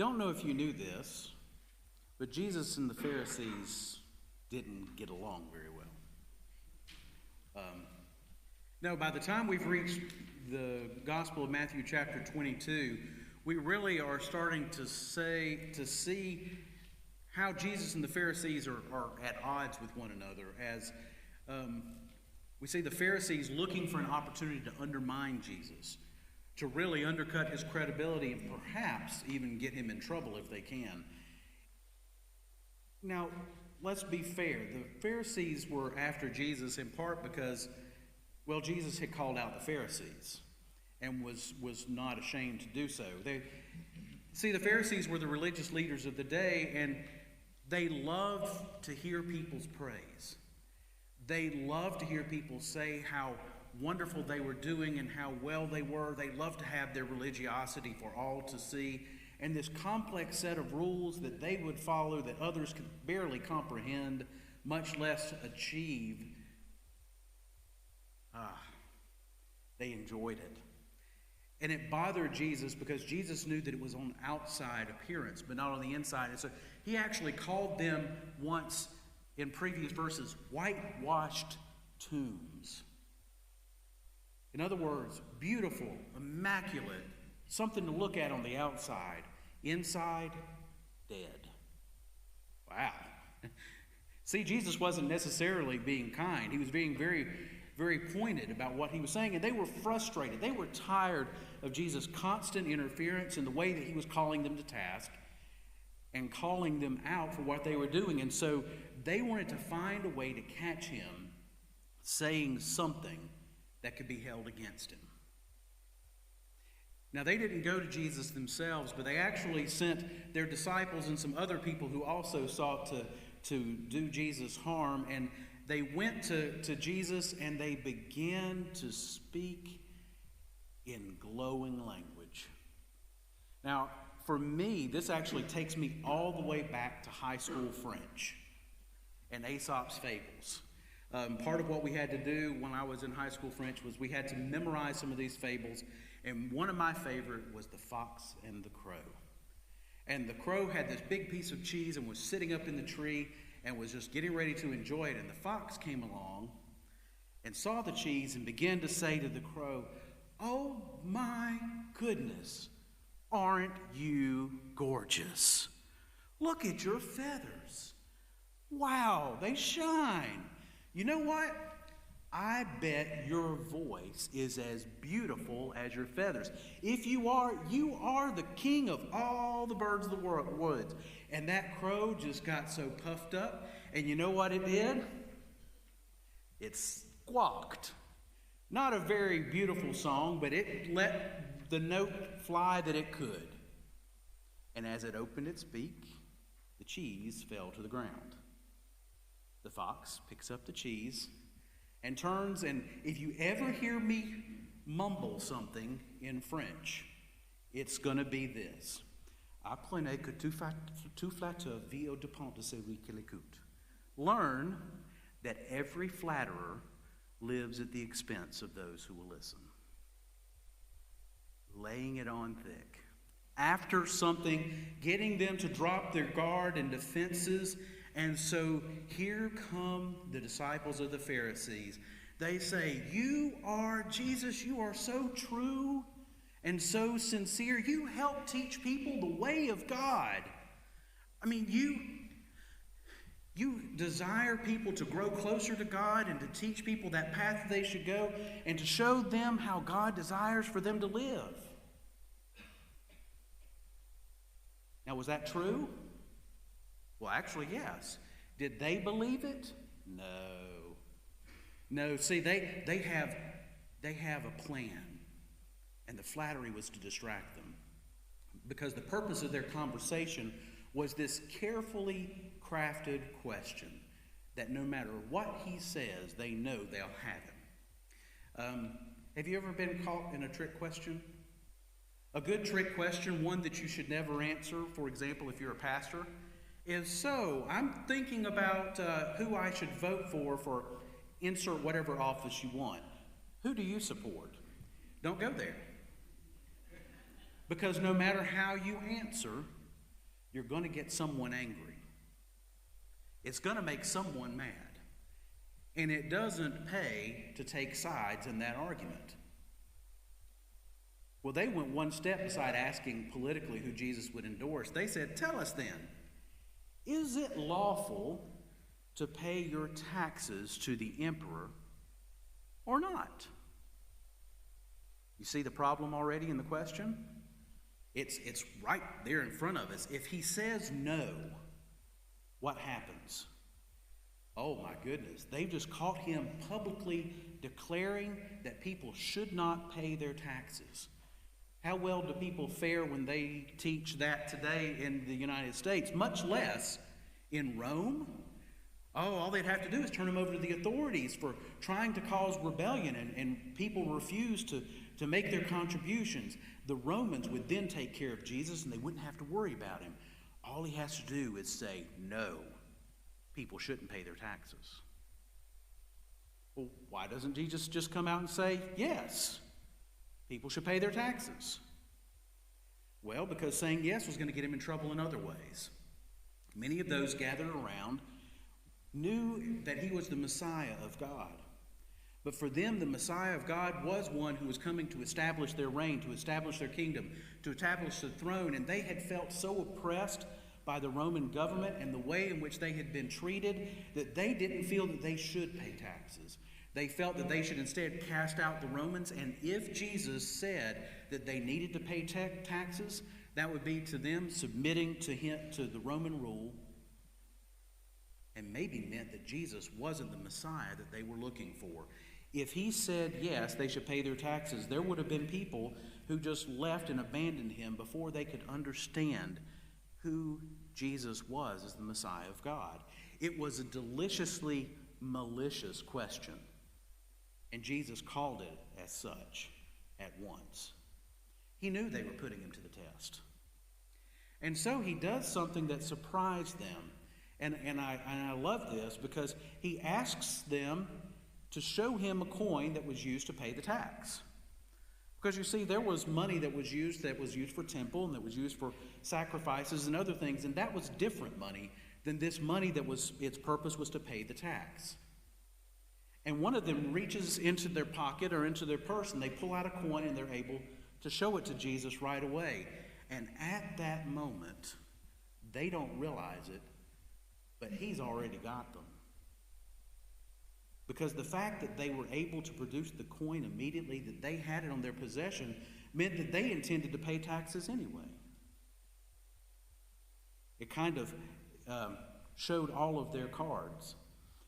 don't know if you knew this, but Jesus and the Pharisees didn't get along very well. No, by the time we've reached the Gospel of Matthew chapter 22, we really are starting to see how Jesus and the Pharisees are at odds with one another, as we see the Pharisees looking for an opportunity to undermine Jesus, to really undercut his credibility and perhaps even get him in trouble if they can. Now, let's be fair. The Pharisees were after Jesus in part because, well, Jesus had called out the Pharisees and was not ashamed to do so. The Pharisees were the religious leaders of the day, and they loved to hear people's praise. They loved to hear people say how wonderful they were doing and how well they were. They loved to have their religiosity for all to see, and this complex set of rules that they would follow that others could barely comprehend, much less achieve. They enjoyed it. And it bothered Jesus because Jesus knew that it was on outside appearance, but not on the inside. And so he actually called them once in previous verses, whitewashed tombs. In other words, beautiful, immaculate, something to look at on the outside. Inside, dead. Wow. See, Jesus wasn't necessarily being kind. He was being very, very pointed about what he was saying, and they were frustrated. They were tired of Jesus' constant interference in the way that he was calling them to task and calling them out for what they were doing. And so they wanted to find a way to catch him saying something that could be held against him. Now, they didn't go to Jesus themselves, but they actually sent their disciples and some other people who also sought to do Jesus harm. And they went to Jesus and they began to speak in glowing language. Now, for me, this actually takes me all the way back to high school French and Aesop's fables. Part of what we had to do when I was in high school French was we had to memorize some of these fables, and one of my favorite was the fox and the crow. And the crow had this big piece of cheese and was sitting up in the tree and was just getting ready to enjoy it, and the fox came along and saw the cheese and began to say to the crow, "Oh my goodness, aren't you gorgeous? Look at your feathers. Wow, they shine. You know what? I bet your voice is as beautiful as your feathers. If you are the king of all the birds of the woods." And that crow just got so puffed up, and you know what it did? It squawked. Not a very beautiful song, but it let the note fly that it could. And as it opened its beak, the cheese fell to the ground. The fox picks up the cheese and turns, and if you ever hear me mumble something in French, it's going to be this. Apprenez que tout flatteur vit au dépens de celui qui l'écoute. Learn that every flatterer lives at the expense of those who will listen. Laying it on thick. After something, getting them to drop their guard and defenses. And so here come the disciples of the Pharisees. They say, Jesus, you are so true and so sincere. You help teach people the way of God. I mean, you desire people to grow closer to God and to teach people that path they should go and to show them how God desires for them to live. Now, was that true? Well, actually, yes. Did they believe it? No. See, they have a plan. And the flattery was to distract them. Because the purpose of their conversation was this carefully crafted question that no matter what he says, they know they'll have him. Have you ever been caught in a trick question? A good trick question, one that you should never answer, for example, if you're a pastor, is, so I'm thinking about who I should vote for insert whatever office you want. Who do you support? Don't go there. Because no matter how you answer, you're going to get someone angry. It's going to make someone mad. And it doesn't pay to take sides in that argument. Well, they went one step beside asking politically who Jesus would endorse. They said, tell us then, is it lawful to pay your taxes to the emperor or not? You see the problem already in the question? It's right there in front of us. If he says no, what happens? Oh my goodness, they've just caught him publicly declaring that people should not pay their taxes. How well do people fare when they teach that today in the United States, much less in Rome? Oh, all they'd have to do is turn them over to the authorities for trying to cause rebellion, and people refuse to make their contributions. The Romans would then take care of Jesus, and they wouldn't have to worry about him. All he has to do is say, no, people shouldn't pay their taxes. Well, why doesn't Jesus just come out and say, yes, people should pay their taxes? Well, because saying yes was going to get him in trouble in other ways. Many of those gathered around knew that he was the Messiah of God. But for them, the Messiah of God was one who was coming to establish their reign, to establish their kingdom, to establish the throne. And they had felt so oppressed by the Roman government and the way in which they had been treated that they didn't feel that they should pay taxes. They felt that they should instead cast out the Romans. And if Jesus said that they needed to pay taxes, that would be to them submitting to the Roman rule, and maybe meant that Jesus wasn't the Messiah that they were looking for. If he said, yes, they should pay their taxes, there would have been people who just left and abandoned him before they could understand who Jesus was as the Messiah of God. It was a deliciously malicious question, and Jesus called it as such at once. He knew they were putting him to the test. And so he does something that surprised them. And I love this because he asks them to show him a coin that was used to pay the tax. Because you see, there was money that was used for temple and that was used for sacrifices and other things, and that was different money than this money that was its purpose was to pay the tax. And one of them reaches into their pocket or into their purse, and they pull out a coin, and they're able to show it to Jesus right away. And at that moment, they don't realize it, but he's already got them. Because the fact that they were able to produce the coin immediately, that they had it on their possession, meant that they intended to pay taxes anyway. It kind of showed all of their cards.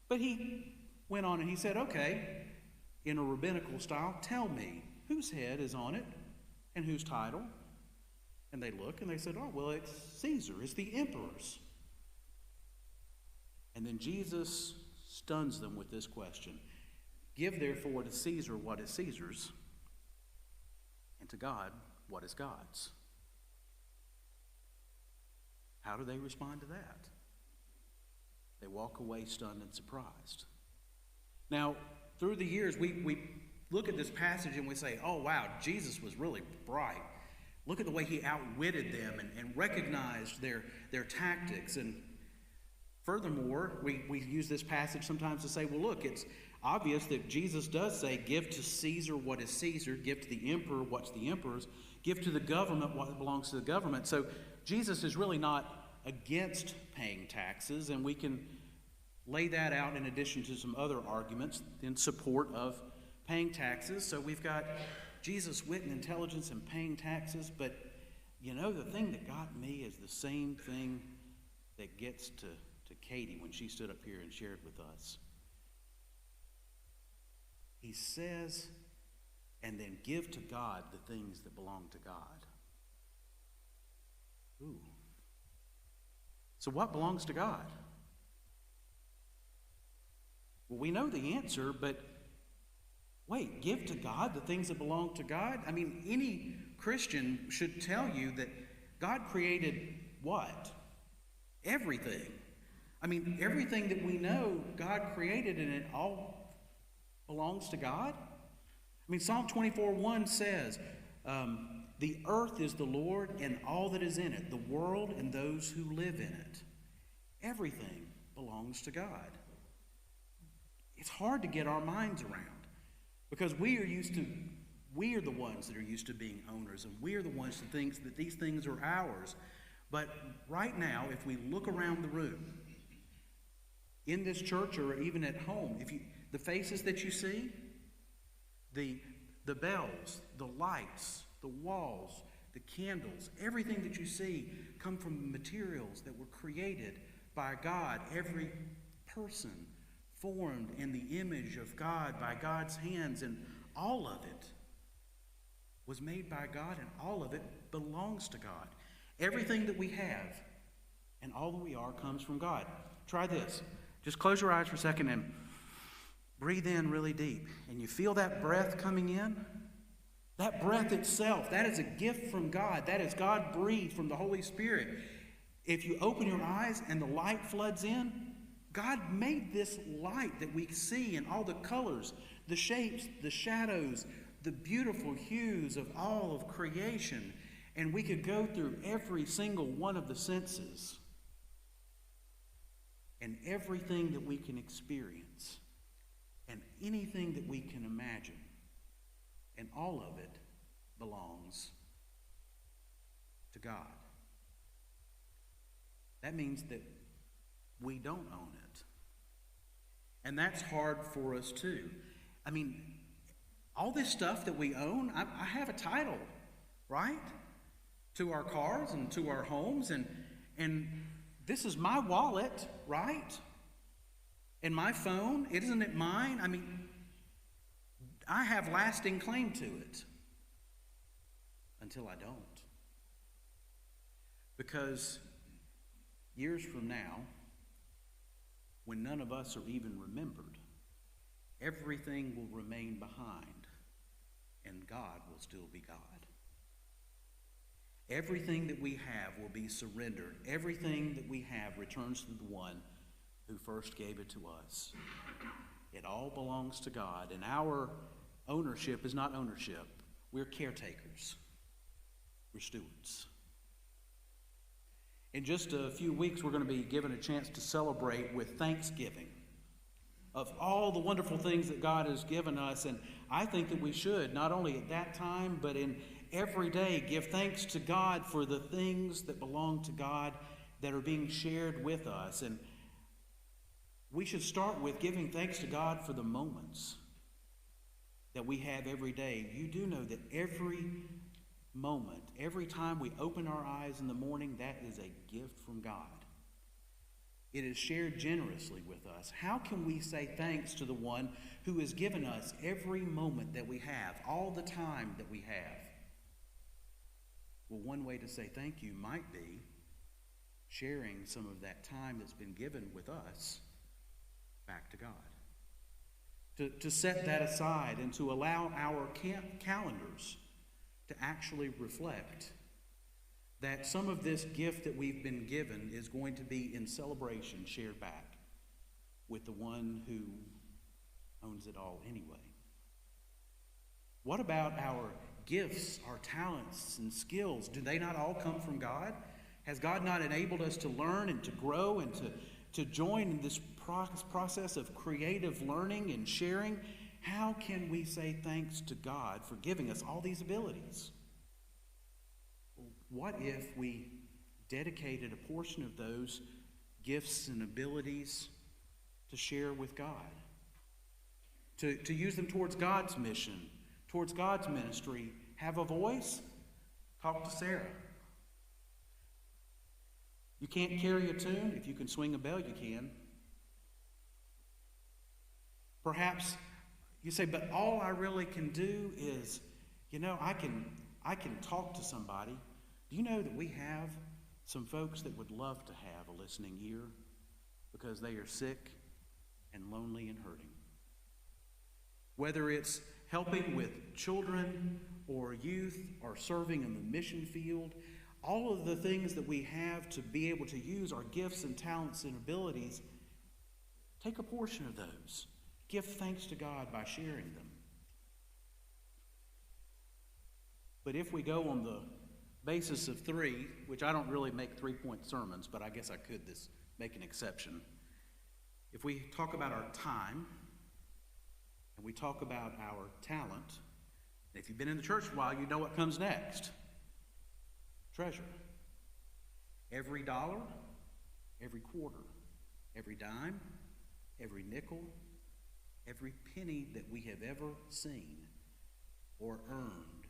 But he went on and he said, okay, in a rabbinical style, tell me, whose head is on it and whose title? And they look and they said, oh, well, it's Caesar, it's the emperor's. And then Jesus stuns them with this question. Give therefore to Caesar what is Caesar's, and to God what is God's. How do they respond to that? They walk away stunned and surprised. Now, through the years, we look at this passage and we say, oh, wow, Jesus was really bright. Look at the way he outwitted them and recognized their tactics. And furthermore, we use this passage sometimes to say, well, look, it's obvious that Jesus does say, give to Caesar what is Caesar, give to the emperor what's the emperor's, give to the government what belongs to the government. So Jesus is really not against paying taxes, and we can lay that out in addition to some other arguments in support of paying taxes. So we've got Jesus' wit and intelligence in paying taxes, but you know, the thing that got me is the same thing that gets to Katie when she stood up here and shared with us. He says, and then give to God the things that belong to God. Ooh. So what belongs to God? Well, we know the answer, but wait, give to God the things that belong to God? I mean, any Christian should tell you that God created what? Everything. I mean, everything that we know, God created, and it all belongs to God. I mean, Psalm 24:1 says, The earth is the Lord and all that is in it, the world and those who live in it. Everything belongs to God. It's hard to get our minds around because we are the ones that are used to being owners, and we are the ones that think that these things are ours. But right now, if we look around the room, in this church or even at home, the faces that you see, the bells, the lights, the walls, the candles, everything that you see come from materials that were created by God. Every person formed in the image of God by God's hands, and all of it was made by God, and all of it belongs to God. Everything that we have and all that we are comes from God. Try this. Just close your eyes for a second and breathe in really deep. And you feel that breath coming in? That breath itself, that is a gift from God. That is God breathed from the Holy Spirit. If you open your eyes and the light floods in, God made this light that we see in all the colors, the shapes, the shadows, the beautiful hues of all of creation. And we could go through every single one of the senses and everything that we can experience and anything that we can imagine. And all of it belongs to God. That means that we don't own it. And that's hard for us too. I mean, all this stuff that we own, I have a title, right? To our cars and to our homes, and this is my wallet, right? And my phone, isn't it mine? I mean, I have lasting claim to it until I don't. Because years from now, when none of us are even remembered, everything will remain behind and God will still be God. Everything that we have will be surrendered. Everything that we have returns to the one who first gave it to us. It all belongs to God, and our ownership is not ownership. We're caretakers. We're stewards. In just a few weeks, we're going to be given a chance to celebrate with Thanksgiving of all the wonderful things that God has given us, and I think that we should, not only at that time, but in every day, give thanks to God for the things that belong to God that are being shared with us. And we should start with giving thanks to God for the moments that we have every day. You do know that every moment, every time we open our eyes in the morning, that is a gift from God. It is shared generously with us. How can we say thanks to the one who has given us every moment that we have, all the time that we have? Well, one way to say thank you might be sharing some of that time that's been given with us back to God. To set that aside and to allow our calendars to actually reflect that some of this gift that we've been given is going to be in celebration shared back with the one who owns it all anyway. What about our gifts, our talents and skills? Do they not all come from God? Has God not enabled us to learn and to grow and to join in this process of creative learning and sharing? How can we say thanks to God for giving us all these abilities? What if we dedicated a portion of those gifts and abilities to share with God? To use them towards God's mission, towards God's ministry. Have a voice? Talk to Sarah. You can't carry a tune? If you can swing a bell, you can. Perhaps you say, but all I really can do is, I can talk to somebody. Do you know that we have some folks that would love to have a listening ear because they are sick and lonely and hurting? Whether it's helping with children or youth or serving in the mission field, all of the things that we have to be able to use our gifts and talents and abilities, take a portion of those. Give thanks to God by sharing them. But if we go on the basis of 3, which I don't really make 3-point sermons, but I guess I could make an exception. If we talk about our time, and we talk about our talent, and if you've been in the church for a while, you know what comes next. Treasure. Every dollar, every quarter, every dime, every nickel, every penny that we have ever seen or earned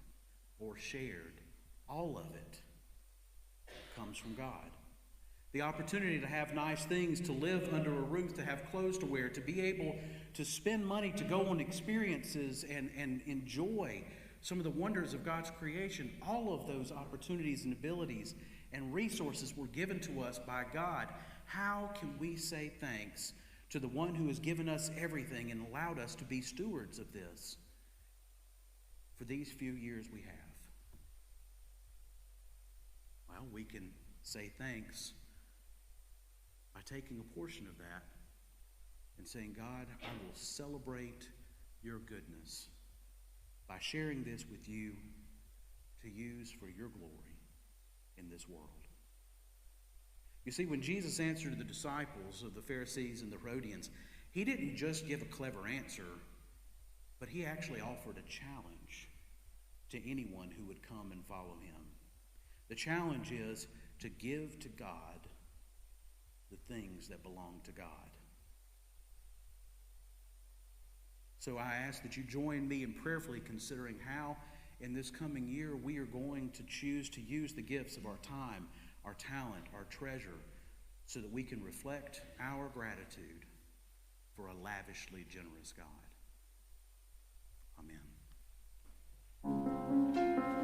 or shared, all of it comes from God. The opportunity to have nice things, to live under a roof, to have clothes to wear, to be able to spend money, to go on experiences and enjoy some of the wonders of God's creation, all of those opportunities and abilities and resources were given to us by God. How can we say thanks to the one who has given us everything and allowed us to be stewards of this for these few years we have? Well, we can say thanks by taking a portion of that and saying, God, I will celebrate your goodness by sharing this with you to use for your glory in this world. You see, when Jesus answered the disciples of the Pharisees and the Herodians, he didn't just give a clever answer, but he actually offered a challenge to anyone who would come and follow him. The challenge is to give to God the things that belong to God. So I ask that you join me in prayerfully considering how in this coming year we are going to choose to use the gifts of our time, our talent, our treasure, so that we can reflect our gratitude for a lavishly generous God. Amen.